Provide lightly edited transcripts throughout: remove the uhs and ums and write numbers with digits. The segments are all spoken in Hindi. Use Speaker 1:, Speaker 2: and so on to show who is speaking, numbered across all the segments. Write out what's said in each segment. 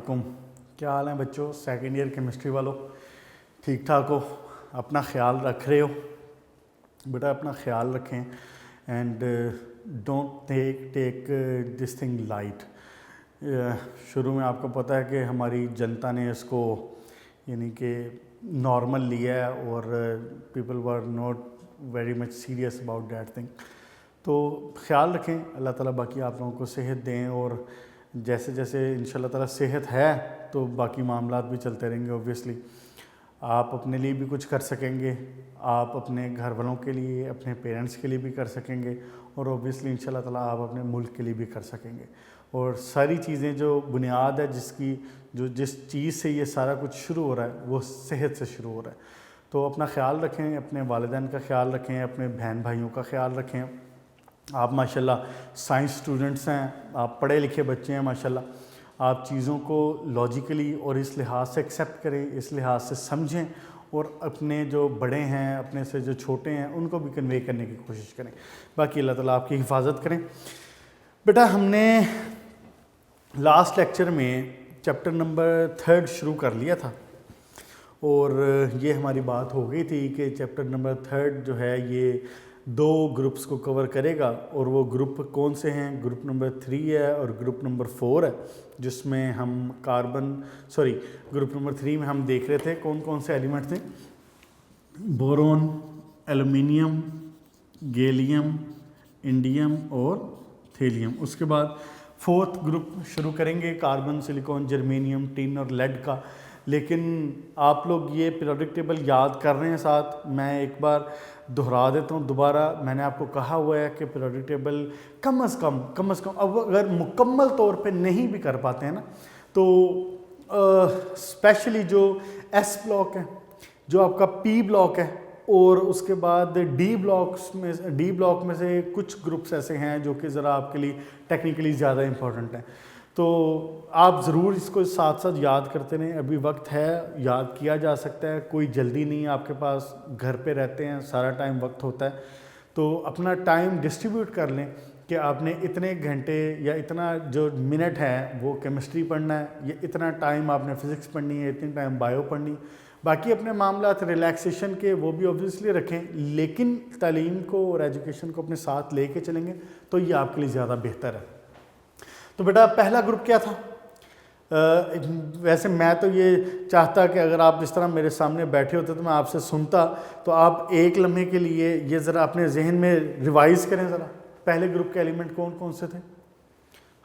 Speaker 1: वालेकुम। क्या हाल है बच्चों? सेकेंड ईयर केमिस्ट्री वालों, ठीक ठाक हो? अपना ख्याल रख रहे हो? बेटा अपना ख्याल रखें and don't take this thing light. शुरू में आपको पता है कि हमारी जनता ने इसको यानी कि नॉर्मल लिया है और people were not very much serious about that thing. तो ख्याल रखें, अल्लाह ताला बाकी आप लोगों को सेहत दें और जैसे जैसे इंशाल्लाह ताला सेहत है तो बाकी मामलात भी चलते रहेंगे। ऑब्वियसली आप अपने लिए भी कुछ कर सकेंगे, आप अपने घर वालों के लिए, अपने पेरेंट्स के लिए भी कर सकेंगे और ऑब्वियसली इंशाल्लाह ताला आप अपने मुल्क के लिए भी कर सकेंगे। और सारी चीज़ें जो बुनियाद है जिस चीज़ से ये सारा कुछ शुरू हो रहा है वो सेहत से शुरू हो रहा है। तो अपना ख्याल रखें, अपने वालिदैन का ख्याल रखें, अपने बहन भाइयों का ख्याल रखें। आप माशाल्लाह साइंस स्टूडेंट्स हैं, आप पढ़े लिखे बच्चे हैं माशाल्लाह। आप चीज़ों को लॉजिकली और इस लिहाज से एक्सेप्ट करें, इस लिहाज से समझें और अपने जो बड़े हैं, अपने से जो छोटे हैं, उनको भी कन्वे करने की कोशिश करें। बाकी अल्लाह ताला आपकी हिफाजत करें। बेटा हमने लास्ट लेक्चर में चैप्टर नंबर 3 शुरू कर लिया था और ये हमारी बात हो गई थी कि चैप्टर नंबर 3 जो है ये 2 ग्रुप्स को कवर करेगा और वो ग्रुप कौन से हैं? ग्रुप नंबर 3 है और ग्रुप नंबर 4 है, जिसमें हम ग्रुप नंबर 3 में हम देख रहे थे कौन कौन से एलिमेंट थे। बोरोन, एल्युमिनियम, गैलियम, इंडियम और थेलियम। उसके बाद 4th ग्रुप शुरू करेंगे कार्बन, सिलिकॉन, जर्मेनियम, टिन और लेड का। लेकिन आप लोग ये पीरियोडिक टेबल याद कर रहे हैं साथ, मैं एक बार दोहरा देता हूँ दोबारा। मैंने आपको कहा हुआ है कि पीरियोडिक टेबल कम से कम अब अगर मुकम्मल तौर पे नहीं भी कर पाते हैं ना तो स्पेशली जो एस ब्लॉक है, जो आपका पी ब्लॉक है और उसके बाद डी ब्लॉक में से कुछ ग्रुप्स ऐसे हैं जो कि ज़रा आपके लिए टेक्निकली ज़्यादा इम्पोर्टेंट हैं। तो आप ज़रूर इसको साथ साथ याद करते रहें, अभी वक्त है, याद किया जा सकता है, कोई जल्दी नहीं है आपके पास, घर पे रहते हैं, सारा टाइम वक्त होता है। तो अपना टाइम डिस्ट्रीब्यूट कर लें कि आपने इतने घंटे या इतना जो मिनट है वो केमिस्ट्री पढ़ना है, या इतना टाइम आपने फ़िज़िक्स पढ़नी है, इतने टाइम बायो पढ़नी है। बाकी अपने मामलात रिलैक्सेशन के वो भी ऑब्वियसली रखें, लेकिन तालीम को और एजुकेशन को अपने साथ लेके चलेंगे तो ये आपके लिए ज़्यादा बेहतर है। तो बेटा पहला ग्रुप क्या था? वैसे मैं तो ये चाहता कि अगर आप इस तरह मेरे सामने बैठे होते तो मैं आपसे सुनता, तो आप एक लम्हे के लिए ये ज़रा अपने जहन में रिवाइज करें ज़रा। पहले ग्रुप के एलिमेंट कौन कौन से थे?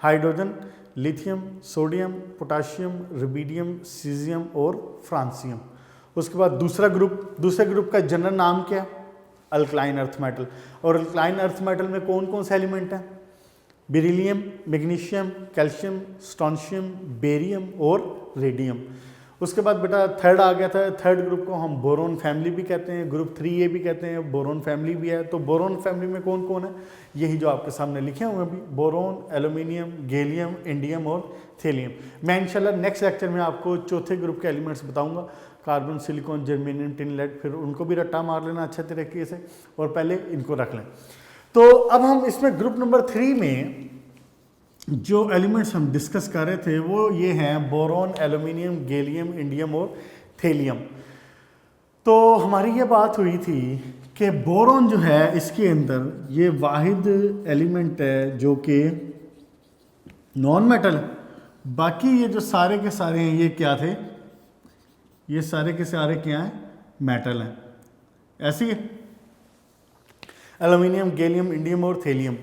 Speaker 1: Hydrogen, lithium, sodium, potassium, rubidium, caesium और फ्रांसियम। उसके बाद दूसरे ग्रुप का जनरल नाम क्या है? Alkaline earth metal. और अल्कलाइन अर्थ मेटल में कौन कौन से एलिमेंट हैं? Beryllium, magnesium, calcium, strontium, barium और रेडियम। उसके बाद बेटा थर्ड आ गया था। थर्ड ग्रुप को हम बोरोन फैमिली भी कहते हैं, ग्रुप 3A भी कहते हैं, बोरोन फैमिली भी है। तो बोरोन फैमिली में कौन कौन है? यही जो आपके सामने लिखे हुए हैं अभी, बोरोन, एल्युमिनियम, गैलियम, इंडियम और थेलियम। मैं इंशाल्लाह नेक्स्ट लेक्चर में आपको चौथे ग्रुप के एलिमेंट्स बताऊंगा, carbon, silicon, germanium, tin, lead. फिर उनको भी रट्टा मार लेना अच्छे तरीके से और पहले इनको रख लें। तो अब हम इसमें ग्रुप नंबर 3 में जो एलिमेंट्स हम डिस्कस कर रहे थे वो ये हैं बोरोन, एल्युमिनियम, गैलियम, इंडियम और थेलियम। तो हमारी ये बात हुई थी कि बोरोन जो है इसके अंदर ये वाहिद एलिमेंट है जो कि नॉन मेटल है। बाकी ये जो सारे के सारे हैं ये क्या थे? ये सारे के सारे क्या हैं? मेटल हैं। ऐसी है एल्युमिनियम, गैलियम, इंडियम और थेलियम।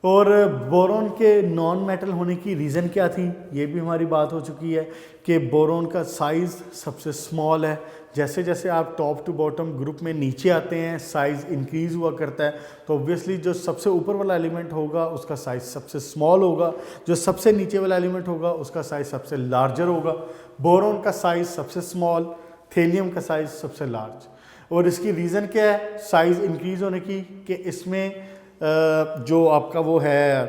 Speaker 1: और बोरोन के नॉन मेटल होने की रीज़न क्या थी? ये भी हमारी बात हो चुकी है कि बोरोन का साइज़ सबसे स्मॉल है। जैसे जैसे आप टॉप टू बॉटम ग्रुप में नीचे आते हैं साइज़ इंक्रीज़ हुआ करता है। तो ऑब्वियसली जो सबसे ऊपर वाला एलिमेंट होगा उसका साइज़ सबसे स्मॉल होगा, जो सबसे नीचे वाला एलिमेंट होगा उसका साइज़ सबसे लार्जर होगा। बोरोन का साइज़ सबसे स्मॉल, थेलियम का साइज़ सबसे लार्ज। और इसकी रीज़न क्या है साइज़ इंक्रीज़ होने की? कि इसमें जो आपका वो है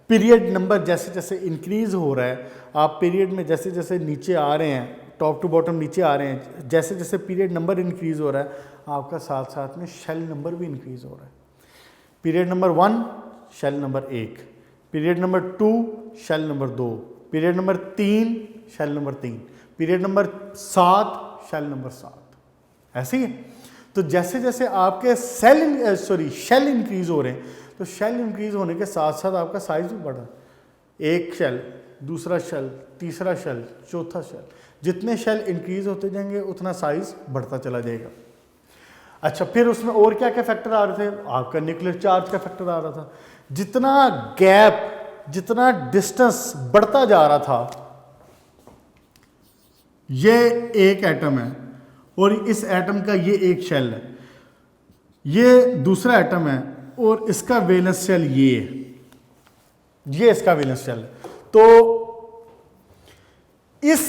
Speaker 1: पीरियड नंबर जैसे जैसे इंक्रीज़ हो रहा है, आप पीरियड में जैसे जैसे नीचे आ रहे हैं, टॉप टू बॉटम नीचे आ रहे हैं, जैसे जैसे पीरियड नंबर इंक्रीज़ हो रहा है आपका साथ साथ में शेल नंबर भी इंक्रीज़ हो रहा है। Period number 1 shell number 1, period number 2 shell number 2, period number 3 shell number 3, period number 7 shell number 7, ऐसे ही है। तो जैसे जैसे आपके शेल इंक्रीज हो रहे हैं, तो शेल इंक्रीज होने के साथ साथ आपका साइज भी बढ़ा, एक शेल, दूसरा शेल, तीसरा शेल, चौथा शेल, जितने शेल इंक्रीज होते जाएंगे उतना साइज बढ़ता चला जाएगा। अच्छा, फिर उसमें और क्या क्या फैक्टर आ रहे थे, आपका न्यूक्लियर चार्ज का फैक्टर आ रहा था। जितना गैप, जितना डिस्टेंस बढ़ता जा रहा था, ये एक एटम है और इस एटम का ये एक शेल है, ये दूसरा एटम है और इसका वैलेंस शेल ये है, ये इसका वैलेंस शेल है। तो इस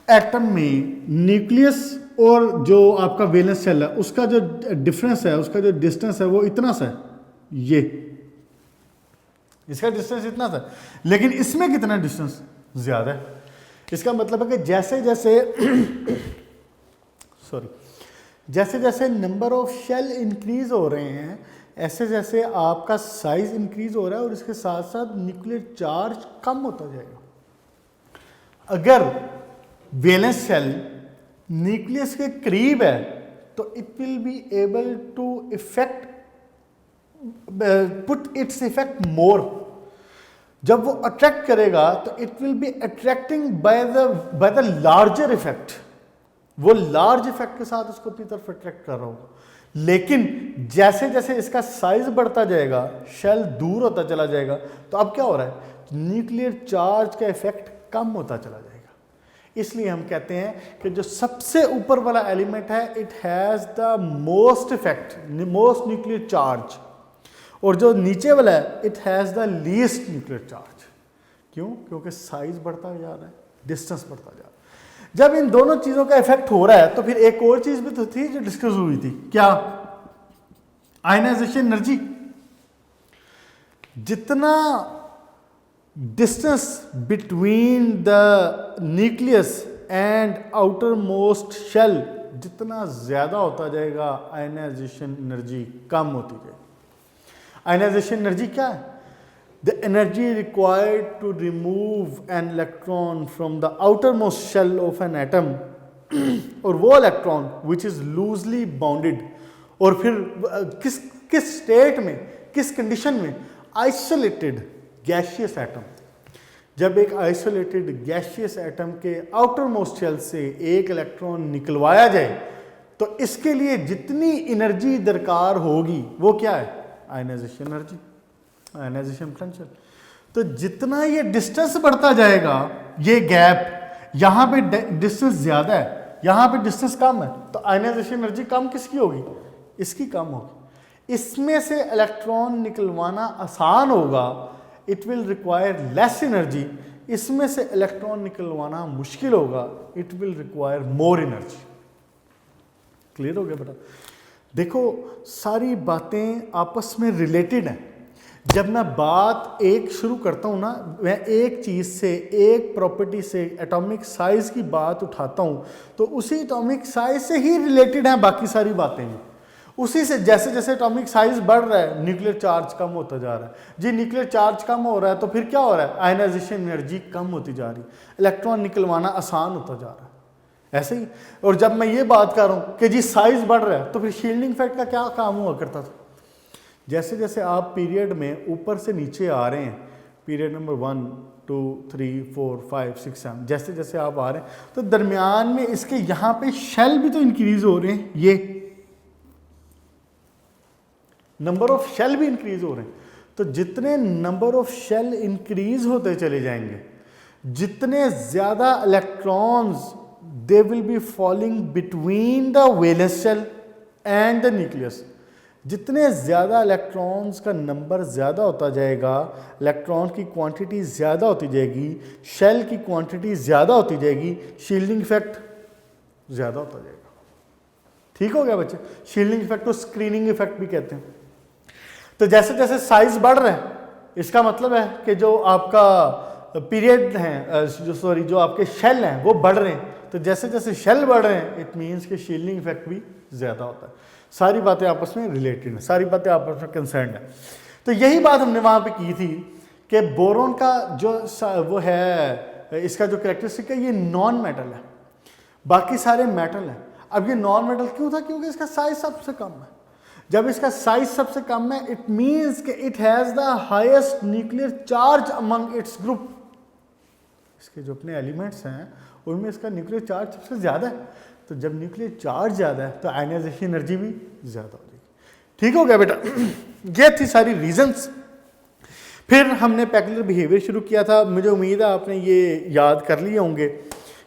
Speaker 1: एटम में न्यूक्लियस और जो आपका वैलेंस शेल है उसका जो डिफरेंस है, उसका जो डिस्टेंस है वो इतना सा है, ये इसका डिस्टेंस इतना सा, लेकिन इसमें कितना डिस्टेंस ज्यादा है। इसका मतलब है कि जैसे जैसे जैसे जैसे नंबर ऑफ शेल इंक्रीज हो रहे हैं, ऐसे जैसे आपका साइज इंक्रीज हो रहा है और इसके साथ साथ न्यूक्लियर चार्ज कम होता जाएगा। अगर वैलेंस शेल न्यूक्लियस के करीब है तो it will be able to effect put its effect more. जब वो अट्रैक्ट करेगा तो it will be attracting by the larger effect, वो लार्ज इफेक्ट के साथ उसको अपनी तरफ अट्रैक्ट कर रहा होगा। लेकिन जैसे जैसे इसका साइज बढ़ता जाएगा, शेल दूर होता चला जाएगा, तो अब क्या हो रहा है, न्यूक्लियर चार्ज का इफेक्ट कम होता चला जाएगा। इसलिए हम कहते हैं कि जो सबसे ऊपर वाला एलिमेंट है it has the most effect, most nuclear charge, और जो नीचे वाला है it has the least nuclear charge. क्यों? क्योंकि साइज बढ़ता जा रहा है, डिस्टेंस बढ़ता जा रहा है। जब इन दोनों चीजों का इफेक्ट हो रहा है तो फिर एक और चीज भी तो थी जो डिस्कस हुई थी, क्या? Ionisation energy. जितना distance between the nucleus and outer most shell जितना ज्यादा होता जाएगा, आयनाइजेशन एनर्जी कम होती जाएगी। आयनाइजेशन एनर्जी क्या है? The energy required to remove an electron from the outermost shell of an atom और वो electron which is loosely bounded, और फिर किस स्टेट में, किस कंडीशन में? Isolated gaseous atom. जब एक आइसोलेटेड गैशियस एटम के आउटर मोस्ट शेल से एक इलेक्ट्रॉन निकलवाया जाए तो इसके लिए जितनी एनर्जी दरकार होगी वो क्या है? Ionisation energy, ionisation potential. तो जितना ये डिस्टेंस बढ़ता जाएगा, ये गैप, यहाँ पे डिस्टेंस ज्यादा है, यहाँ पे डिस्टेंस कम है, तो आयनाइजेशन एनर्जी कम किसकी होगी? इसकी कम होगी। इसमें से इलेक्ट्रॉन निकलवाना आसान होगा, it will require less energy. इसमें से इलेक्ट्रॉन निकलवाना मुश्किल होगा, it will require more energy. Clear हो गया बेटा? देखो सारी बातें आपस में रिलेटेड हैं। जब मैं बात एक शुरू करता हूँ ना, मैं एक चीज़ से, एक प्रॉपर्टी से, एटॉमिक साइज की बात उठाता हूँ तो उसी एटॉमिक साइज से ही रिलेटेड हैं बाकी सारी बातें भी। उसी से जैसे जैसे एटॉमिक साइज बढ़ रहा है न्यूक्लियर चार्ज कम होता जा रहा है। जी न्यूक्लियर चार्ज कम हो रहा है तो फिर क्या हो रहा है? आयनाइजेशन एनर्जी कम होती जा रही है, इलेक्ट्रॉन निकलवाना आसान होता जा रहा है। ऐसे ही, और जब मैं ये बात कर रहा हूँ कि जी साइज बढ़ रहा है तो फिर शील्डिंग इफेक्ट का क्या काम हुआ करता था? जैसे जैसे आप पीरियड में ऊपर से नीचे आ रहे हैं, पीरियड नंबर 1 2 3 4 5 6 7, जैसे जैसे आप आ रहे हैं तो दरमियान में इसके यहाँ पे शेल भी तो इंक्रीज हो रहे हैं, ये नंबर ऑफ शेल भी इंक्रीज हो रहे हैं। तो जितने नंबर ऑफ शेल इंक्रीज होते चले जाएंगे, जितने ज्यादा electrons they will be falling between the valence shell and the nucleus। जितने ज़्यादा इलेक्ट्रॉन्स का नंबर ज़्यादा होता जाएगा, इलेक्ट्रॉन की क्वांटिटी ज़्यादा होती जाएगी, शेल की क्वांटिटी ज़्यादा होती जाएगी, शील्डिंग इफेक्ट ज़्यादा होता जाएगा। ठीक हो गया बच्चे? शील्डिंग इफेक्ट को स्क्रीनिंग इफेक्ट भी कहते हैं। तो जैसे जैसे साइज बढ़ रहा है, इसका मतलब है कि जो आपका पीरियड हैं, जो आपके शेल हैं वो बढ़ रहे हैं। तो जैसे जैसे शेल बढ़ रहे हैं इट मीन्स कि शील्डिंग इफेक्ट भी ज़्यादा होता है। सारी बातें आपस में रिलेटेड हैं, सारी बातें आपस में कंसर्न है। तो यही बात हमने वहाँ पे की थी कि बोरोन का जो वो है इसका जो कैरेक्टरिस्टिक है ये नॉन मेटल है, बाकी सारे मेटल हैं। अब ये नॉन मेटल क्यों था? क्योंकि इसका साइज सबसे कम है। जब इसका साइज सबसे कम है इट मींस कि it has the highest nuclear charge among its group. इसके जो अपने एलिमेंट्स हैं उनमें इसका न्यूक्लियर चार्ज सबसे ज़्यादा है। तो जब न्यूक्लियर चार्ज ज़्यादा है तो आयनाइजेशन एनर्जी भी ज़्यादा हो जाएगी। ठीक हो गया बेटा? ये थी सारी रीजंस। फिर हमने पेक्युलर बिहेवियर शुरू किया था। मुझे उम्मीद है आपने ये याद कर लिए होंगे,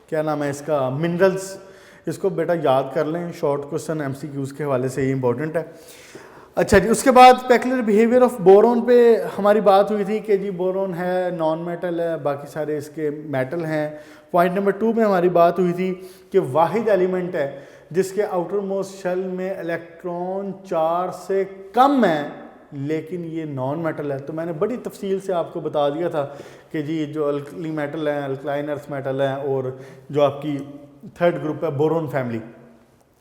Speaker 1: क्या नाम है इसका, मिनरल्स। इसको बेटा याद कर लें, शॉर्ट क्वेश्चन एमसीक्यूज़ के हवाले से ये इंपॉर्टेंट है। अच्छा जी, उसके बाद पेक्युलर बिहेवियर ऑफ बोरोन पे हमारी बात हुई थी कि जी बोरोन है नॉन मेटल है, बाकी सारे इसके मेटल हैं। पॉइंट नंबर 2 में हमारी बात हुई थी कि वाहिद एलिमेंट है जिसके आउटर मोस्ट शेल में इलेक्ट्रॉन 4 से कम है लेकिन ये नॉन मेटल है। तो मैंने बड़ी तफसील से आपको बता दिया था कि जी जो अल्कली मेटल हैं, अल्कलाइन अर्थ मेटल हैं, और जो आपकी थर्ड ग्रुप है बोरोन फैमिली,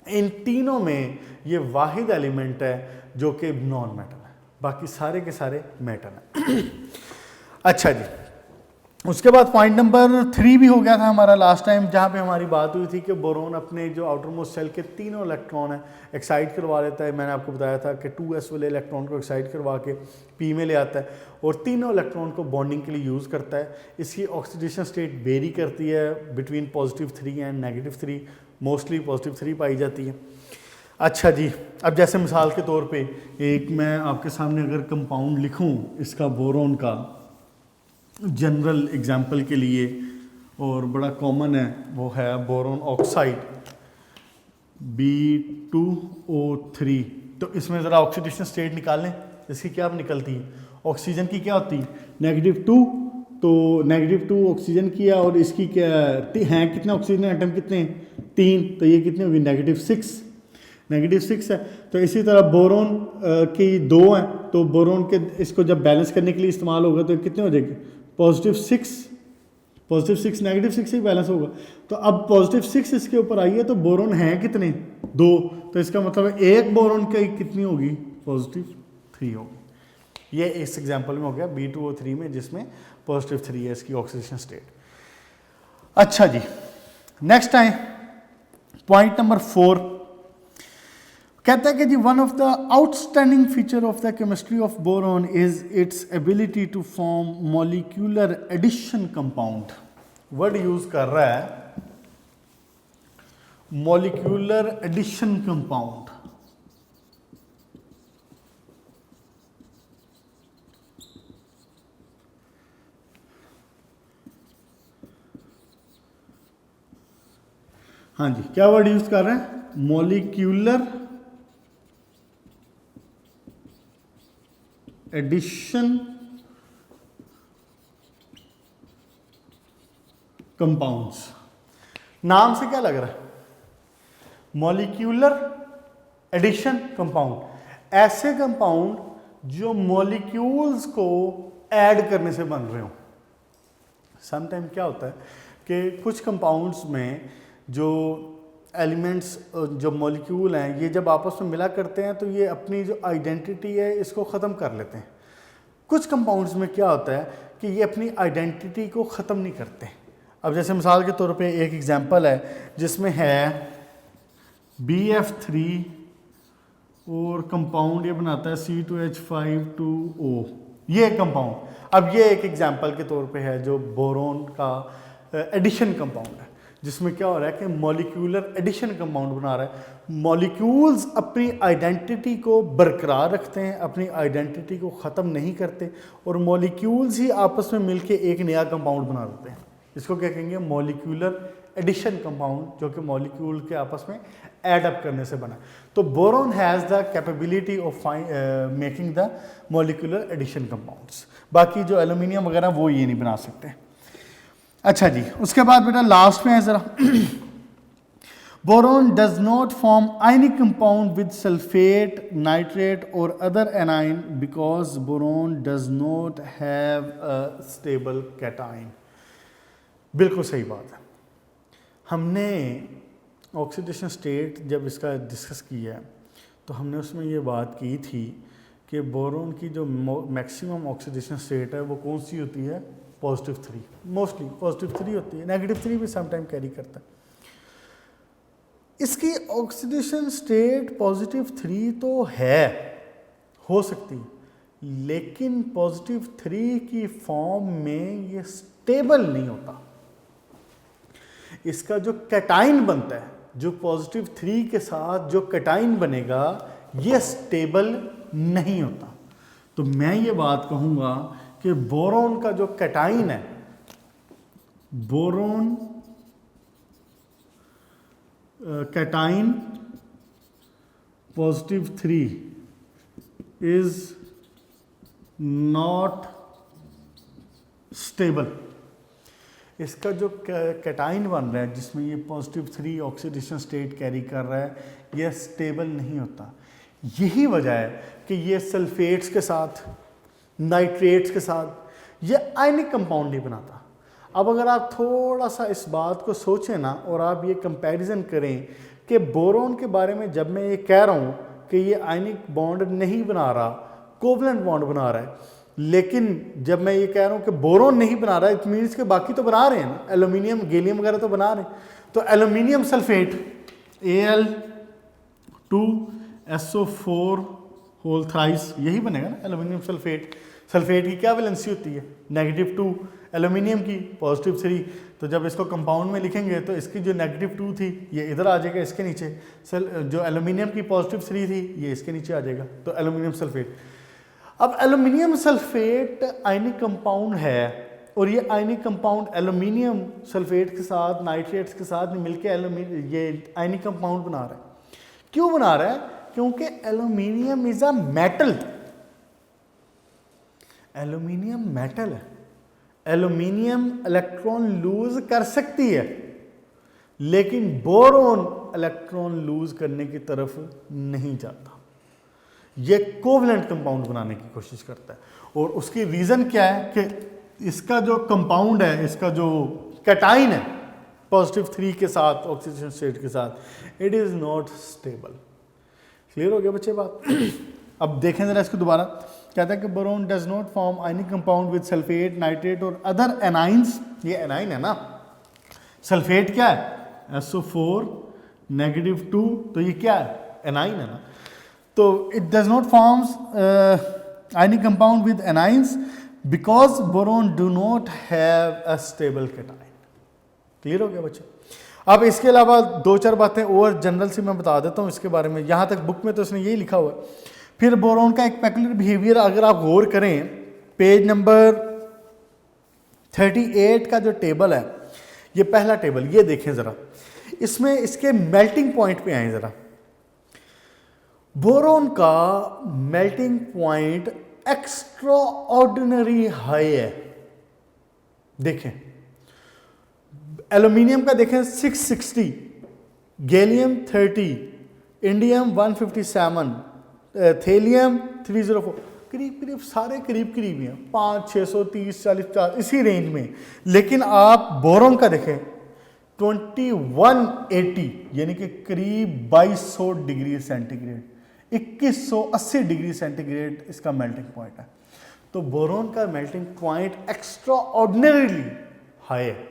Speaker 1: इन तीनों में ये वाहिद एलिमेंट है जो कि नॉन मेटल है, बाकी सारे के सारे मेटल हैं। अच्छा जी, उसके बाद पॉइंट नंबर 3 भी हो गया था हमारा लास्ट टाइम, जहाँ पे हमारी बात हुई थी कि बोरोन अपने जो आउटर मोस्ट शेल के तीनों इलेक्ट्रॉन हैं एक्साइट करवा लेता है। मैंने आपको बताया था कि 2s वाले इलेक्ट्रॉन को एक्साइट करवा के p में ले आता है और तीनों इलेक्ट्रॉन को बॉन्डिंग के लिए यूज़ करता है। इसकी ऑक्सीडेशन स्टेट वेरी करती है बिटवीन +3 एंड -3, मोस्टली +3 पाई जाती है। अच्छा जी, अब जैसे मिसाल के तौर पे एक मैं आपके सामने अगर कंपाउंड लिखूं इसका बोरोन का जनरल एग्जांपल के लिए, और बड़ा कॉमन है, वो है बोरोन ऑक्साइड B2O3। तो इसमें ज़रा ऑक्सीडेशन स्टेट निकालें, इसकी क्या निकलती है? ऑक्सीजन की क्या होती है? -2। तो -2 ऑक्सीजन की है और इसकी क्या हैं, कितने ऑक्सीजन एटम कितने हैं? 3। तो ये कितनी होगी? -6 है। तो इसी तरह बोरोन की 2 हैं, तो बोरोन के इसको जब बैलेंस करने के लिए इस्तेमाल होगा तो कितने हो जाएगी? +6 -6 ही बैलेंस होगा। तो अब +6 इसके ऊपर आई है तो बोरोन है कितने? 2। तो इसका मतलब एक बोरोन की कितनी होगी? +3 होगी। ये इस एग्जांपल में हो गया B2O3 में, जिसमें +3 है इसकी ऑक्सीडेशन स्टेट। अच्छा जी, नेक्स्ट आए पॉइंट नंबर 4। कहता है कि जी one of the outstanding feature of the chemistry of boron is its ability to form molecular addition compound. Word use कर रहा है मॉलिक्यूलर एडिशन कंपाउंड। हाँ जी, क्या वर्ड यूज कर रहे हैं? Molecular addition compounds. नाम से क्या लग रहा है? Molecular addition compound. ऐसे कंपाउंड जो मॉलिक्यूल्स को ऐड करने से बन रहे हो। समटाइम क्या होता है कि कुछ कंपाउंड्स में जो एलिमेंट्स, जो मॉलिक्यूल हैं, ये जब आपस में मिला करते हैं तो ये अपनी जो आइडेंटिटी है इसको ख़त्म कर लेते हैं। कुछ कंपाउंड्स में क्या होता है कि ये अपनी आइडेंटिटी को ख़त्म नहीं करते। अब जैसे मिसाल के तौर पे एक एग्जांपल है जिसमें है BF3 और कंपाउंड ये बनाता है C2H5 ये कंपाउंड। अब ये एक एग्जांपल के तौर पे है जो बोरोन का एडिशन कंपाउंड है, जिसमें क्या हो रहा है कि मॉलिक्यूलर एडिशन कंपाउंड बना रहा है। मॉलिक्यूल्स अपनी आइडेंटिटी को बरकरार रखते हैं, अपनी आइडेंटिटी को ख़त्म नहीं करते, और मॉलिक्यूल्स ही आपस में मिलके एक नया कंपाउंड बना देते हैं। इसको क्या कहेंगे? मॉलिक्यूलर एडिशन कंपाउंड, जो कि मॉलिक्यूल के आपस में एड अप करने से बना। तो boron has the capability of making the molecular addition compounds. बाकी जो एल्यूमिनियम वगैरह वो ये नहीं बना सकते। अच्छा जी, उसके बाद बेटा लास्ट में है ज़रा boron does not form ionic compound with sulphate, nitrate और other anion because boron does not have a stable cation. बिल्कुल सही बात है। हमने ऑक्सीडेशन स्टेट जब इसका डिस्कस किया तो हमने उसमें ये बात की थी कि बोरोन की जो मैक्सिमम ऑक्सीडेशन स्टेट है वो कौन सी होती है? +3, मोस्टली +3 होती है, -3 भी समटाइम कैरी करता है। इसकी ऑक्सीडेशन स्टेट +3 तो है, हो सकती है, लेकिन +3 की फॉर्म में ये स्टेबल नहीं होता। इसका जो कैटाइन बनता है, जो +3 के साथ जो कैटाइन बनेगा, ये स्टेबल नहीं होता। तो मैं ये बात कहूँगा कि बोरोन का जो कैटाइन है, boron cation +3 is not stable. इसका जो कैटाइन बन रहा है, जिसमें ये +3 ऑक्सीडेशन स्टेट कैरी कर रहा है, यह स्टेबल नहीं होता। यही वजह है कि ये सल्फेट्स के साथ, नाइट्रेट्स के साथ ये आयनिक कंपाउंड नहीं बनाता। अब अगर आप थोड़ा सा इस बात को सोचें ना, और आप ये कंपैरिजन करें कि बोरोन के बारे में जब मैं ये कह रहा हूँ कि ये आयनिक बॉन्ड नहीं बना रहा, कोवलेंट बॉन्ड बना रहा है, लेकिन जब मैं ये कह रहा हूँ कि बोरोन नहीं बना रहा है, इट मीन्स के बाकी तो बना रहे हैं ना, एल्यूमिनियम, गैलियम वगैरह तो बना रहे हैं। तो aluminium sulphate Al2SO4 whole thrice, यही बनेगा ना एल्यूमिनियम सल्फेट। सल्फेट की क्या वैलेंसी होती है? -2, एल्यूमिनियम की +3। तो जब इसको कंपाउंड में लिखेंगे तो इसकी जो -2 थी ये इधर आ जाएगा, इसके नीचे। जो एल्यूमिनियम की +3 थी ये इसके नीचे आ जाएगा, तो एल्यूमिनियम सल्फेट। अब एल्यूमिनियम सल्फेट आयनिक कंपाउंड है, और ये आयनिक कंपाउंड एल्यूमिनियम सल्फेट के साथ, नाइट्रेट्स के साथ मिलकर ये आयनिक कंपाउंड बना रहा है। क्यों बना रहा है? क्योंकि aluminium is a metal. Aluminium metal है, एल्यूमिनियम इलेक्ट्रॉन लूज कर सकती है, लेकिन बोरोन इलेक्ट्रॉन लूज करने की तरफ नहीं जाता। ये कोवलेंट कंपाउंड बनाने की कोशिश करता है, और उसकी रीजन क्या है कि इसका जो कंपाउंड है, इसका जो कैटाइन है +3 के साथ, ऑक्सीडेशन स्टेट के साथ, it is not stable. Clear हो गया बच्चे बात? अब देखें जरा इसको दोबारा। कहता है कि boron does not form ionic compound with sulphate, nitrate और अदर एनाइंस। ये एनाइन है ना, सल्फेट क्या है? SO4 -2, तो ये क्या है? एनाइन है ना। तो it does not forms ionic compound with anions because boron do not have a stable cation. Clear हो गया बच्चे? अब इसके अलावा 2-4 बातें और जनरल से मैं बता देता हूँ इसके बारे में। यहाँ तक बुक में तो इसने यही लिखा हुआ है। फिर बोरोन का एक पेक्युलर बिहेवियर अगर आप गौर करें, पेज नंबर 38 का जो टेबल है, ये पहला टेबल, ये देखें ज़रा, इसमें इसके मेल्टिंग पॉइंट पे आए ज़रा। बोरोन का melting point extra ordinary high है। देखें, एल्यूमिनियम का देखें 660, गैलियम 30, इंडियम 157, थेलियम 304, करीब करीब सारे करीब करीब ही हैं, 5, 630, 40, 50 इसी रेंज में। लेकिन आप बोरोन का देखें 2180, यानी कि करीब 2200 डिग्री सेंटीग्रेड, 2180 डिग्री सेंटीग्रेड इसका मेल्टिंग पॉइंट है। तो बोरोन का melting point extra ordinarily high है।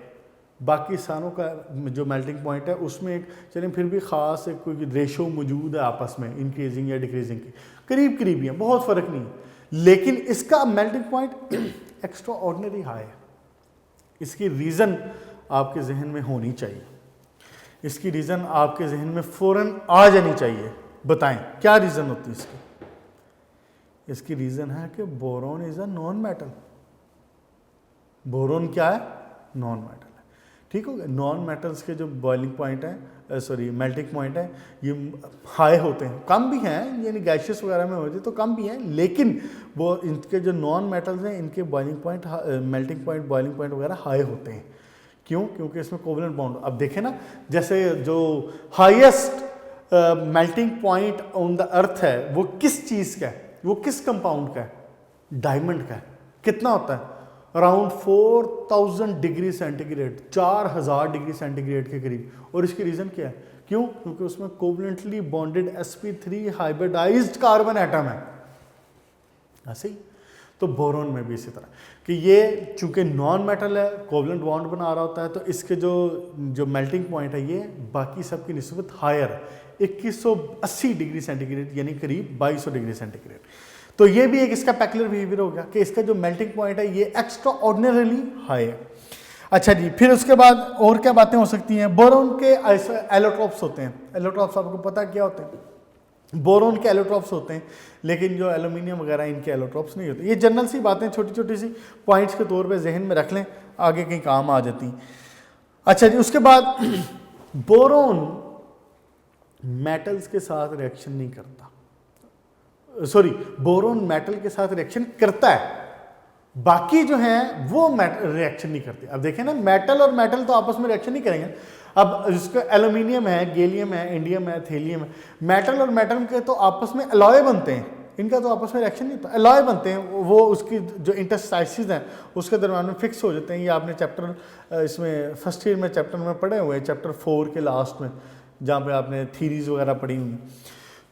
Speaker 1: बाकी सारों का जो मेल्टिंग पॉइंट है उसमें एक चलिए फिर भी ख़ास एक कोई रेशो मौजूद है आपस में, इंक्रीजिंग या डिक्रीजिंग की, करीब करीब ही है, बहुत फ़र्क नहीं है। लेकिन इसका melting point extra ordinary high है। इसकी रीज़न आपके जहन में होनी चाहिए, इसकी रीज़न आपके जहन में फ़ौरन आ जानी चाहिए। बताएं क्या रीज़न होती है इसकी? इसकी रीज़न है कि boron is a non metal. Boron क्या है? Non metal. ठीक हो गया। नॉन मेटल्स के जो बॉइलिंग पॉइंट है, सॉरी मेल्टिंग पॉइंट है, ये हाई होते हैं, कम भी हैं, यानी गैशियस वगैरह में होते तो कम भी हैं, लेकिन वो इनके जो नॉन मेटल्स हैं इनके boiling point, melting point, boiling point वगैरह हाई होते हैं। क्यों? क्योंकि इसमें कोवलेंट बॉन्ड। अब देखें ना, जैसे जो highest melting point on the earth है वो किस चीज़ का है? वो किस कंपाउंड का है? डायमंड का है। कितना होता है? Around 4000 degree centigrade, 4000 degree centigrade के करीब। और इसकी रीज़न क्या है? क्यों? क्योंकि उसमें covalently bonded sp3 hybridised carbon atom है। ऐसे ही तो बोरोन में भी इसी तरह कि ये चूंकि नॉन मेटल है, कोवलेंट बॉन्ड बना रहा होता है, तो इसके जो मेल्टिंग पॉइंट है ये बाकी सब की निस्बत हायर 2180 डिग्री सेंटीग्रेड यानी करीब 2200 डिग्री सेंटीग्रेड। तो ये भी एक इसका पैक्युलर बिहेवियर हो गया कि इसका जो मेल्टिंग पॉइंट है ये एक्स्ट्रा ऑर्डिनरीली हाई है। अच्छा जी, फिर उसके बाद और क्या बातें हो सकती हैं? बोरोन के एलोट्रोप्स होते हैं। एलोट्रोप्स आपको पता क्या होते हैं? बोरोन के एलोट्रोप्स होते हैं, लेकिन जो एल्यूमिनियम वगैरह इनके एलोट्रोप्स नहीं होते। ये जनरल सी बातें छोटी छोटी सी पॉइंट्स के तौर पे जहन में रख लें, आगे कहीं काम आ जाती हैं। अच्छा जी, उसके बाद बोरोन मेटल्स के साथ रिएक्शन नहीं करता, सॉरी बोरोन मेटल के साथ रिएक्शन करता है, बाकी जो है वो रिएक्शन नहीं करते। अब देखें ना, मेटल और मेटल तो आपस में रिएक्शन नहीं करेंगे। अब इसका एल्यूमिनियम है, गैलियम है, इंडियम है, थेलियम है, मेटल और मेटल के तो आपस में अलॉय बनते हैं, इनका तो आपस में रिएक्शन नहीं होता, अलॉय बनते हैं, वो उसकी जो इंटरस्टाइसिस हैं उसके दरम्यान में फिक्स हो जाते हैं। ये आपने चैप्टर इसमें फर्स्ट ईयर में चैप्टर में पढ़े हुए हैं, चैप्टर 4 के लास्ट में, जहाँ पे आपने थीरीज वगैरह पढ़ी हुई।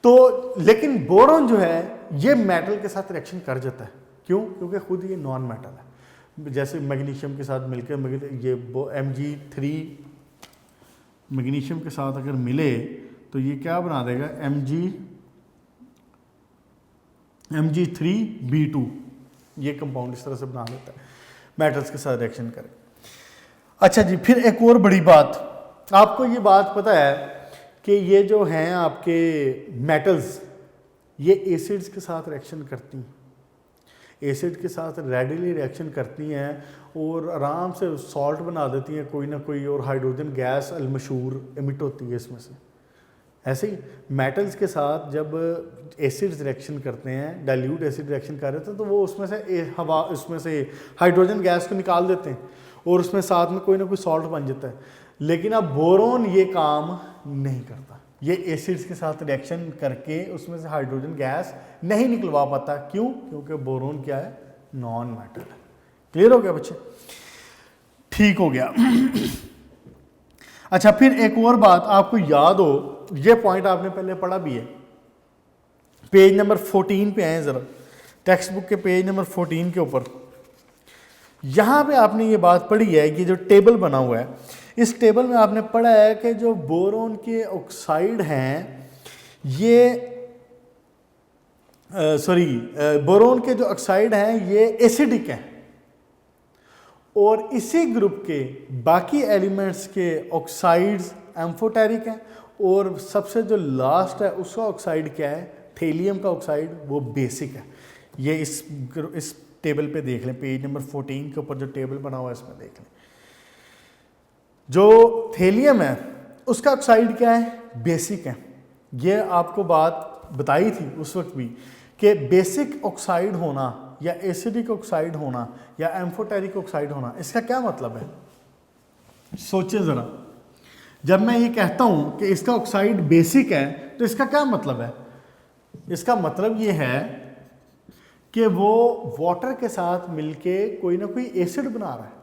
Speaker 1: तो लेकिन बोरोन जो है ये मेटल के साथ रिएक्शन कर जाता है। क्यों? क्योंकि खुद ये नॉन मेटल है। जैसे मैग्नीशियम के साथ मिलकर ये Mg3 मैग्नीशियम के साथ अगर मिले तो ये क्या बना देगा? Mg3B2, ये कंपाउंड इस तरह से बना देता है, मेटल्स के साथ रिएक्शन करे। अच्छा जी, फिर एक और बड़ी बात, आपको ये बात पता है कि ये जो हैं आपके मेटल्स, ये एसिड्स के साथ रिएक्शन करती हैं, एसिड के साथ रेडिली रिएक्शन करती हैं और आराम से सॉल्ट बना देती हैं कोई ना कोई, और हाइड्रोजन गैस अलमशूर एमिट होती है इसमें से। ऐसे ही मेटल्स के साथ जब एसिड्स रिएक्शन करते हैं, डाइल्यूट एसिड रिएक्शन कर रहे थे, तो वो उसमें से हवा, उसमें से हाइड्रोजन गैस को निकाल देते हैं और उसमें साथ में कोई ना कोई सॉल्ट बन जाता है। लेकिन अब बोरोन ये काम नहीं करता, ये एसिड्स के साथ रिएक्शन करके उसमें से हाइड्रोजन गैस नहीं निकलवा पाता। क्यों? क्योंकि बोरोन क्या है? नॉन मेटल है। क्लियर हो गया बच्चे? ठीक हो गया। अच्छा, फिर एक और बात आपको याद हो, ये पॉइंट आपने पहले पढ़ा भी है, पेज नंबर 14 पे आए जरा, टेक्स्ट बुक के पेज नंबर 14 के ऊपर, यहां पे आपने ये बात पढ़ी है कि जो टेबल बना हुआ है, इस टेबल में आपने पढ़ा है कि जो बोरोन के ऑक्साइड हैं ये बोरोन के जो ऑक्साइड हैं ये एसिडिक हैं, और इसी ग्रुप के बाकी एलिमेंट्स के ऑक्साइड्स एम्फोटेरिक हैं, और सबसे जो लास्ट है उसका ऑक्साइड क्या है? थेलियम का ऑक्साइड, वो बेसिक है। ये इस टेबल पे देख लें, पेज नंबर 14 के ऊपर जो टेबल बना हुआ है इसमें देख लें। जो थेलियम है उसका ऑक्साइड क्या है? बेसिक है। ये आपको बात बताई थी उस वक्त भी कि बेसिक ऑक्साइड होना या एसिडिक ऑक्साइड होना या एम्फोटेरिक ऑक्साइड होना, इसका क्या मतलब है? सोचिए ज़रा, जब मैं ये कहता हूँ कि इसका ऑक्साइड बेसिक है तो इसका क्या मतलब है? इसका मतलब ये है कि वो वाटर के साथ मिलके कोई ना कोई एसिड बना रहा है।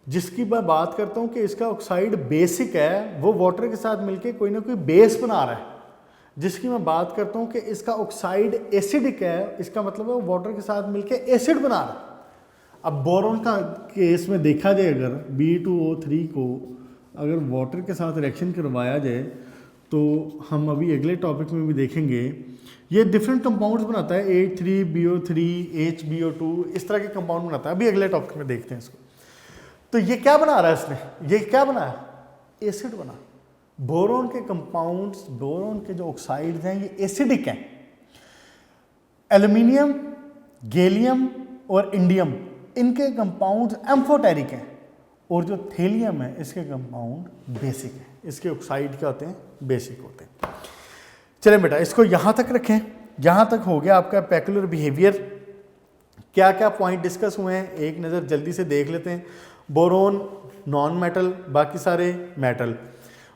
Speaker 1: जिसकी मैं बात करता हूँ कि इसका ऑक्साइड बेसिक है, वो वाटर के साथ मिलके कोई ना कोई बेस बना रहा है। जिसकी मैं बात करता हूँ कि इसका ऑक्साइड एसिडिक है, इसका मतलब है वो वाटर के साथ मिलके एसिड बना रहा है। अब बोरोन का केस में देखा जाए, अगर B2O3 को अगर वाटर के साथ रिएक्शन करवाया जाए तो हम अभी अगले टॉपिक में भी देखेंगे, ये डिफरेंट कंपाउंड्स बनाता है, H3BO3, HBO2, इस तरह के कंपाउंड बनाता है। अभी अगले टॉपिक में देखते हैं इसको। तो ये क्या बना रहा है इसने? ये क्या बनाया? एसिड बना। बोरोन के कंपाउंड्स, बोरोन के जो ऑक्साइड्स हैं ये एसिडिक हैं। एल्यूमिनियम, गैलियम और इंडियम, इनके कंपाउंड्स एम्फोटेरिक हैं, और जो थेलियम है इसके कंपाउंड बेसिक है। इसके ऑक्साइड क्या होते हैं? बेसिक होते हैं। चलें बेटा, इसको यहाँ तक रखें। यहाँ तक हो गया आपका पैक्युलर बिहेवियर। क्या क्या पॉइंट डिस्कस हुए हैं एक नज़र जल्दी से देख लेते हैं। बोरोन नॉन मेटल, बाकी सारे मेटल।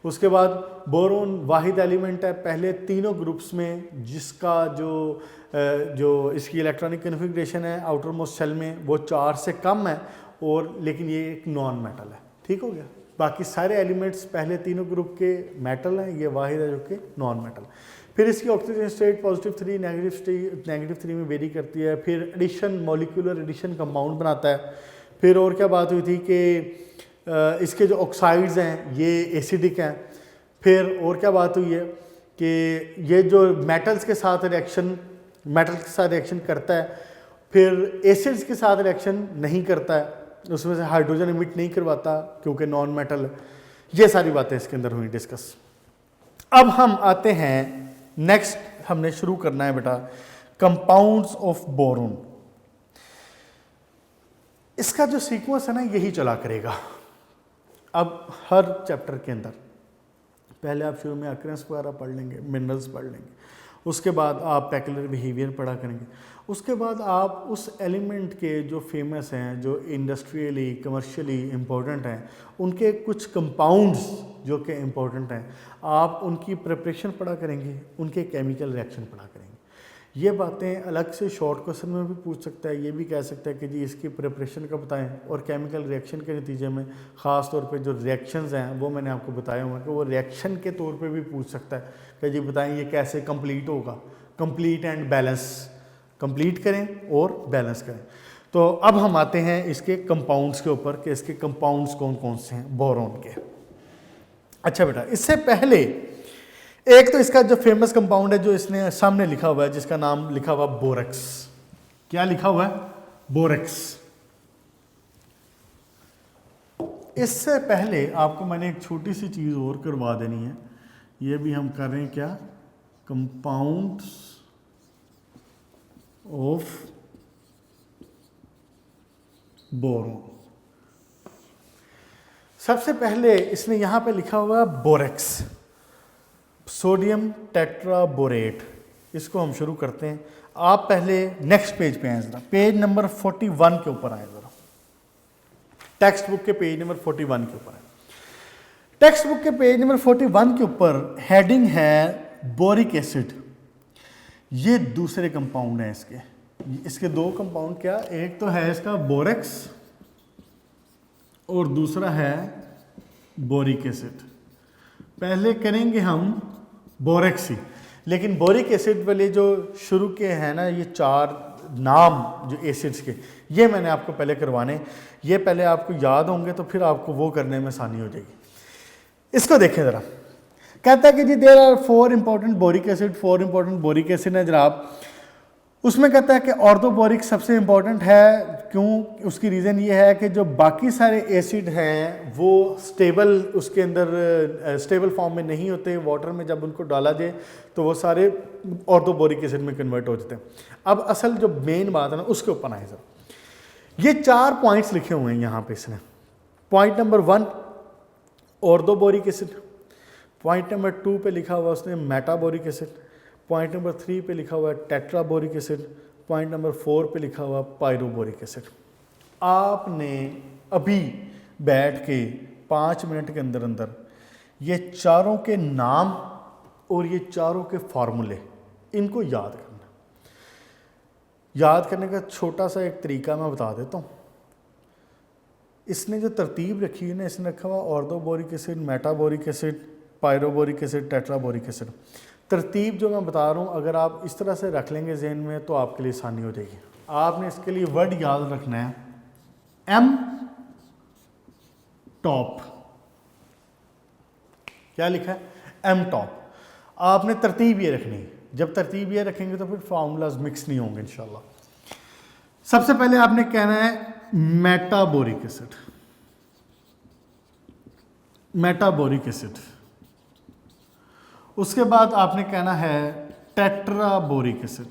Speaker 1: उसके बाद बोरोन वाहिद एलिमेंट है पहले तीनों ग्रुप्स में जिसका जो इसकी इलेक्ट्रॉनिक कन्फिग्रेशन है आउटर मोस्ट शेल में वो 4 से कम है, और लेकिन ये एक नॉन मेटल है। ठीक हो गया? बाकी सारे एलिमेंट्स पहले तीनों ग्रुप के मेटल हैं, ये वाहिद है जो कि नॉन मेटल। फिर इसकी ऑक्सीजन स्टेट +3 -3 में वेरी करती है। फिर एडिशन, मॉलिक्यूलर एडिशन कंपाउंड बनाता है। फिर और क्या बात हुई थी कि इसके जो ऑक्साइड्स हैं ये एसिडिक हैं। फिर और क्या बात हुई है कि ये जो मेटल्स के साथ रिएक्शन करता है, फिर एसिड्स के साथ रिएक्शन नहीं करता है, उसमें से हाइड्रोजन इमिट नहीं करवाता क्योंकि नॉन मेटल है। ये सारी बातें इसके अंदर हुई डिस्कस। अब हम आते हैं नेक्स्ट, हमने शुरू करना है बेटा कंपाउंड्स ऑफ बोरोन। इसका जो सीक्वेंस है ना यही चला करेगा अब हर चैप्टर के अंदर। पहले आप शुरू में अक्रेंस वगैरह पढ़ लेंगे, मिनरल्स पढ़ लेंगे, उसके बाद आप पैक्युलर बिहेवियर पढ़ा करेंगे, उसके बाद आप उस एलिमेंट के जो फेमस हैं, जो इंडस्ट्रियली कमर्शियली इम्पोर्टेंट हैं, उनके कुछ कंपाउंड्स जो कि इम्पोर्टेंट हैं, आप उनकी प्रिपरेशन पढ़ा करेंगे, उनके केमिकल रिएक्शन पढ़ा करेंगे। ये बातें अलग से शॉर्ट क्वेश्चन में भी पूछ सकता है, ये भी कह सकता है कि जी इसकी प्रिपरेशन का बताएं, और केमिकल रिएक्शन के नतीजे में ख़ास तौर पे जो रिएक्शंस हैं वो मैंने आपको बताया हुआ कि वो रिएक्शन के तौर पे भी पूछ सकता है कि जी बताएं ये कैसे कंप्लीट होगा, कंप्लीट एंड बैलेंस, कंप्लीट करें और बैलेंस करें। तो अब हम आते हैं इसके कंपाउंड्स के ऊपर कि इसके कंपाउंड्स कौन कौन से हैं बोरोन के। अच्छा बेटा, इससे पहले एक तो इसका जो फेमस कंपाउंड है जो इसने सामने लिखा हुआ है, जिसका नाम लिखा हुआ बोरेक्स। क्या लिखा हुआ है? बोरेक्स। इससे पहले आपको मैंने एक छोटी सी चीज और करवा देनी है, ये भी हम कर रहे हैं क्या, कंपाउंड्स ऑफ बोरोन। सबसे पहले इसने यहां पे लिखा हुआ है बोरेक्स, सोडियम टेट्राबोरेट। इसको हम शुरू करते हैं। आप पहले नेक्स्ट पेज पे आए जरा, पेज नंबर 41 के ऊपर आए जरा, टेक्स्ट बुक के पेज नंबर 41 के ऊपर आए। टेक्स्ट बुक के पेज नंबर 41 के ऊपर हेडिंग है बोरिक एसिड। ये दूसरे कंपाउंड है इसके दो कंपाउंड, क्या, एक तो है इसका बोरेक्स और दूसरा है बोरिक एसिड। पहले करेंगे हम बोरेक्स ही, लेकिन बोरिक एसिड वाले जो शुरू के हैं ना, ये चार नाम जो एसिड्स के, ये मैंने आपको पहले करवाने, ये पहले आपको याद होंगे तो फिर आपको वो करने में आसानी हो जाएगी। इसको देखें ज़रा, कहता है कि जी there are 4 important boric acid, 4 important boric acid है जनाब। उसमें कहता है कि ऑर्थोबोरिक सबसे इंपॉर्टेंट है। क्यों? उसकी रीज़न ये है कि जो बाकी सारे एसिड हैं वो स्टेबल, उसके अंदर स्टेबल फॉर्म में नहीं होते, वाटर में जब उनको डाला जाए तो वो सारे ऑर्थोबोरिक एसिड में कन्वर्ट हो जाते हैं। अब असल जो मेन बात है ना उसके ऊपर आए सर। ये 4 पॉइंट्स लिखे हुए हैं यहाँ पे इसने। Point number 1 orthoboric acid, point number 2 पे लिखा हुआ उसने मेटाबोरिक एसिड, पॉइंट नंबर 3 पे लिखा हुआ है टेट्राबोरिक एसिड, पॉइंट नंबर 4 पे लिखा हुआ पायरोबोरिक एसिड। आपने अभी बैठ के 5 मिनट के अंदर अंदर ये चारों के नाम और ये चारों के फार्मूले इनको याद करना। याद करने का छोटा सा एक तरीका मैं बता देता हूँ। इसने जो तरतीब रखी है ना, इसने रखा हुआ orthoboric acid, metaboric acid, pyroboric acid, tetraboric acid. तरतीब जो मैं बता रहा हूँ अगर आप इस तरह से रख लेंगे जहन में तो आपके लिए आसानी हो जाएगी। आपने इसके लिए वर्ड याद रखना है एम टॉप। क्या लिखा है? M top. आपने तरतीब ये रखनी है। जब तरतीब ये रखेंगे तो फिर फार्मूलाज मिक्स नहीं होंगे इंशाल्लाह। सबसे पहले आपने कहना है मेटाबोरिक एसिड, मेटाबोरिक एसिड। उसके बाद आपने कहना है टेट्राबोरिक एसिड।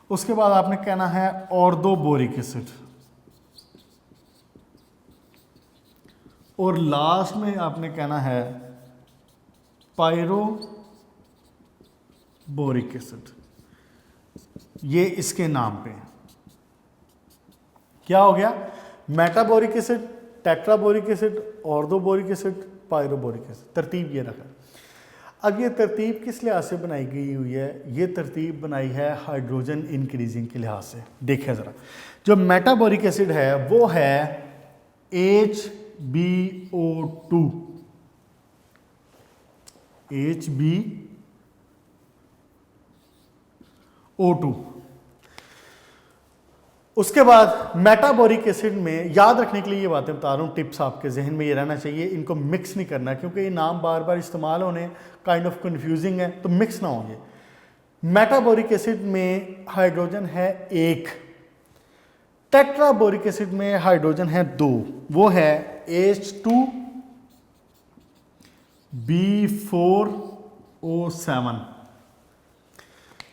Speaker 1: उसके बाद आपने कहना है ऑर्थोबोरिक एसिड। और लास्ट में आपने कहना है पायरोबोरिक एसिड। ये इसके नाम पे क्या हो गया? Metaboric acid, tetraboric acid, orthoboric acid, pyroboric acid. तरतीब ये रखा। अब ये तरतीब किस लिहाज से बनाई गई हुई है? ये तरतीब बनाई है हाइड्रोजन इंक्रीजिंग के लिहाज से। देखिए ज़रा, जो मेटाबोरिक एसिड है वो है HbO2। HbO2। उसके बाद मेटाबोरिक एसिड में याद रखने के लिए ये बातें बता रहा हूँ, टिप्स आपके जहन में ये रहना चाहिए, इनको मिक्स नहीं करना क्योंकि ये नाम बार बार इस्तेमाल होने काइंड ऑफ कंफ्यूजिंग है, तो मिक्स ना होंगे। मेटाबोरिक एसिड में हाइड्रोजन है 1, टेट्राबोरिक एसिड में हाइड्रोजन है 2, वो है H2B4O7।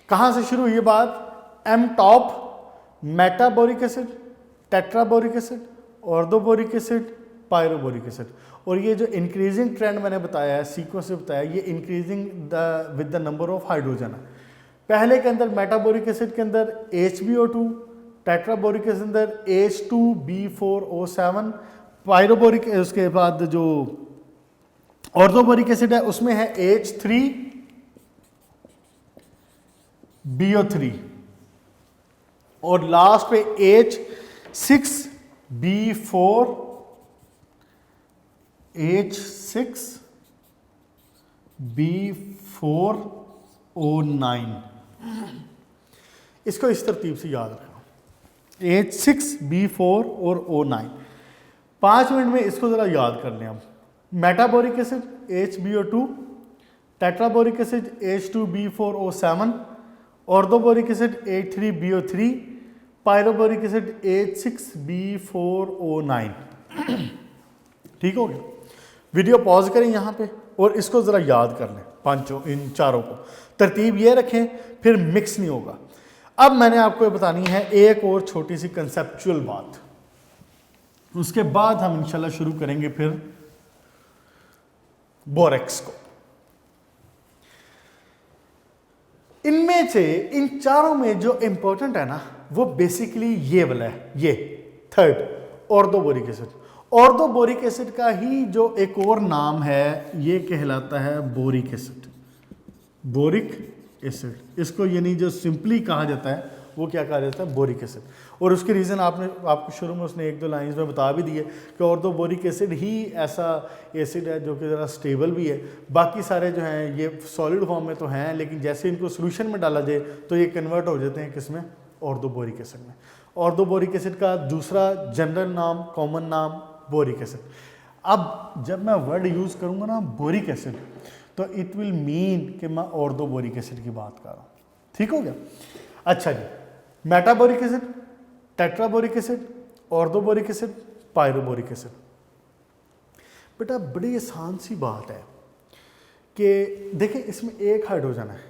Speaker 1: कहाँ से शुरू हुई ये बात? M top metaboric acid, tetraboric acid, orthoboric acid, pyroboric acid. और ये जो इंक्रीजिंग ट्रेंड मैंने बताया है, सीक्वेंस से बताया, ये increasing with the number of hydrogen है। पहले के अंदर मेटाबोरिक एसिड के अंदर HbO2, टेट्राबोरिक एसिड के अंदर H2B4O7, पायरोबोरिक उसके बाद जो ऑर्थोबोरिक एसिड है उसमें है H3BO3 और लास्ट पे H6B4O9। इसको इस तरतीब से याद रखना, H6B4 और O9। 5 मिनट में इसको ज़रा याद कर लें हम। Metaboric acid HbO2, tetraboric acid H2B4O7, orthoboric acid H3BO3, pyroboric acid H6B4O9। ठीक हो गया? वीडियो पॉज करें यहाँ पे और इसको ज़रा याद कर लें, पांचों इन चारों को तरतीब ये रखें, फिर मिक्स नहीं होगा। अब मैंने आपको ये बतानी है एक और छोटी सी कंसेप्चुअल बात, उसके बाद हम इंशाल्लाह शुरू करेंगे फिर बोरेक्स को। इनमें से इन चारों में जो इंपॉर्टेंट है ना, वो बेसिकली ये वाला है, ये third orthoboric acid. Orthoboric acid का ही जो एक और नाम है, ये कहलाता है बोरिक एसिड। बोरिक एसिड, इसको यानी जो सिंपली कहा जाता है वो क्या कहा जाता है? Boric acid. और उसकी रीज़न आपको शुरू में उसने 1-2 लाइंस में बता भी दिए कि ऑर्थोबोरिक एसिड ही ऐसा एसिड है जो कि ज़रा स्टेबल भी है। बाकी सारे जो हैं ये सॉलिड फॉर्म में तो हैं, लेकिन जैसे इनको सोल्यूशन में डाला जाए तो ये कन्वर्ट हो जाते हैं किसमें? ऑर्थोबोरिक एसिड में। ऑर्थोबोरिक एसिड का दूसरा जनरल नाम, कॉमन नाम बोरिक एसिड। अब जब मैं वर्ड यूज़ करूँगा ना बोरिक एसिड, तो इट विल मीन कि मैं ऑर्थोबोरिक एसिड की बात कर रहा हूँ। ठीक हो गया? अच्छा जी, metaboric acid, tetraboric acid, orthoboric acid, pyroboric acid. बेटा बड़ी आसान सी बात है कि देखें, इसमें 1 हाइड्रोजन है,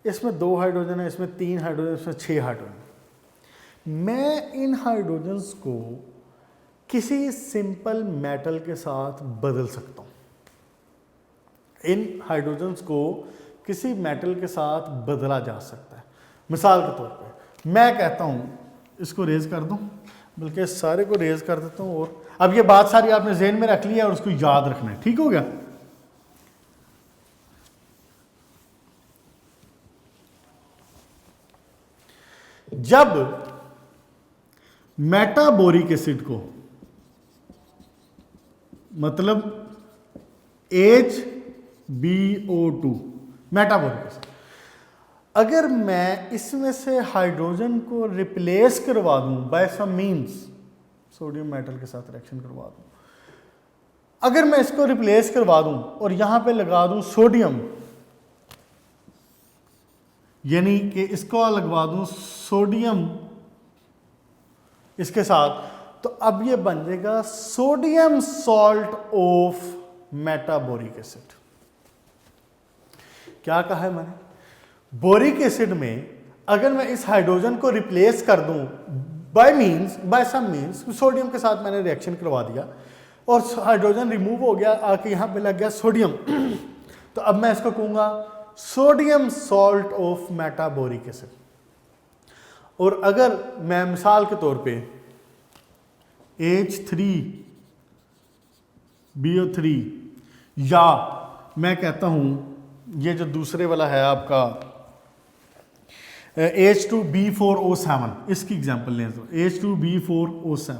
Speaker 1: इसमें 2 हाइड्रोजन है, इसमें 3 हाइड्रोजन, इसमें 6 हाइड्रोजन। मैं इन हाइड्रोजन्स को किसी सिंपल मेटल के साथ बदल सकता हूँ। इन हाइड्रोजन्स को किसी मेटल के साथ बदला जा सकता है। मिसाल के तौर पे मैं कहता हूँ, इसको रेज कर दूँ, बल्कि सारे को रेज कर देता हूँ। और अब ये बात सारी आपने ज़हन में रख ली है और उसको याद रखना है। ठीक हो गया? जब मेटाबोरिक एसिड को, मतलब HbO2 मेटाबोरिक एसिड, अगर मैं इसमें से हाइड्रोजन को रिप्लेस करवा दूं बाय सम मींस, सोडियम मेटल के साथ रिएक्शन करवा दूं, अगर मैं इसको रिप्लेस करवा दूं और यहां पे लगा दूं सोडियम, यानी कि इसको लगवा दूं सोडियम इसके साथ, तो अब ये बन जाएगा सोडियम सॉल्ट ऑफ मेटाबोरिक एसिड। क्या कहा है मैंने? बोरिक एसिड में अगर मैं इस हाइड्रोजन को रिप्लेस कर दूं बाय सम मींस, सोडियम के साथ मैंने रिएक्शन करवा दिया और हाइड्रोजन रिमूव हो गया, आके यहां पे लग गया सोडियम, तो अब मैं इसको कहूंगा सोडियम सॉल्ट ऑफ मेटाबोरिक एसिड। और अगर मैं मिसाल के तौर पे H3BO3 या मैं कहता हूं ये जो दूसरे वाला है आपका H2B4O7, इसकी एग्जांपल लें तो H2B4O7।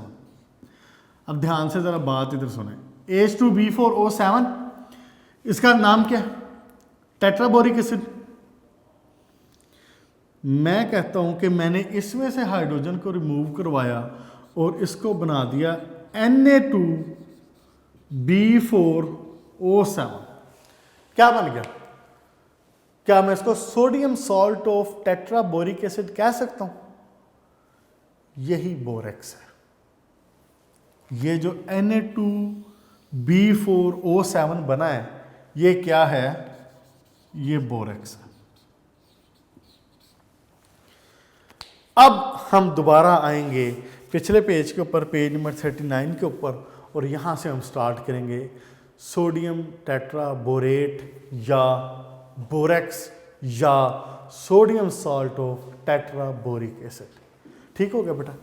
Speaker 1: अब ध्यान से ज़रा बात इधर सुने। H2B4O7 इसका नाम क्या है? टेट्राबोरिक एसिड, मैं कहता हूं कि मैंने इसमें से हाइड्रोजन को रिमूव करवाया और इसको बना दिया Na2B4O7। क्या बन गया? क्या मैं इसको सोडियम सॉल्ट ऑफ टेट्राबोरिक एसिड कह सकता हूं? यही बोरेक्स है। ये जो Na2B4O7 बना है, ये क्या है? ये बोरेक्स है। अब हम दोबारा आएंगे पिछले पेज के ऊपर, पेज नंबर 39 के ऊपर, और यहाँ से हम स्टार्ट करेंगे सोडियम टेट्राबोरेट या बोरेक्स या सोडियम सॉल्ट ऑफ टेट्राबोरिक एसिड। ठीक हो गया बेटा?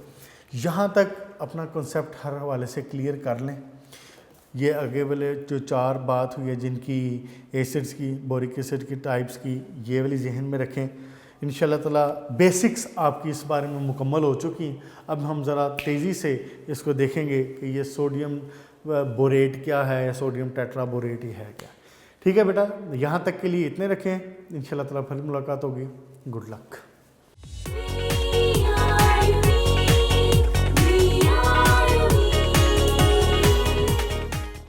Speaker 1: यहाँ तक अपना कॉन्सेप्ट हर हवाले से क्लियर कर लें। ये आगे वाले जो 4 बात हुई है जिनकी एसिड्स की, बोरिक एसिड की टाइप्स की, ये वाली जहन में रखें। इंशाल्लाह ताला बेसिक्स आपकी इस बारे में मुकम्मल हो चुकी हैं। अब हम ज़रा तेज़ी से इसको देखेंगे कि ये सोडियम बोरेट क्या है या सोडियम टेट्राबोरेट ही है क्या। ठीक है बेटा, यहाँ तक के लिए इतने रखें। इंशाल्लाह ताला फिर मुलाकात होगी। Good luck.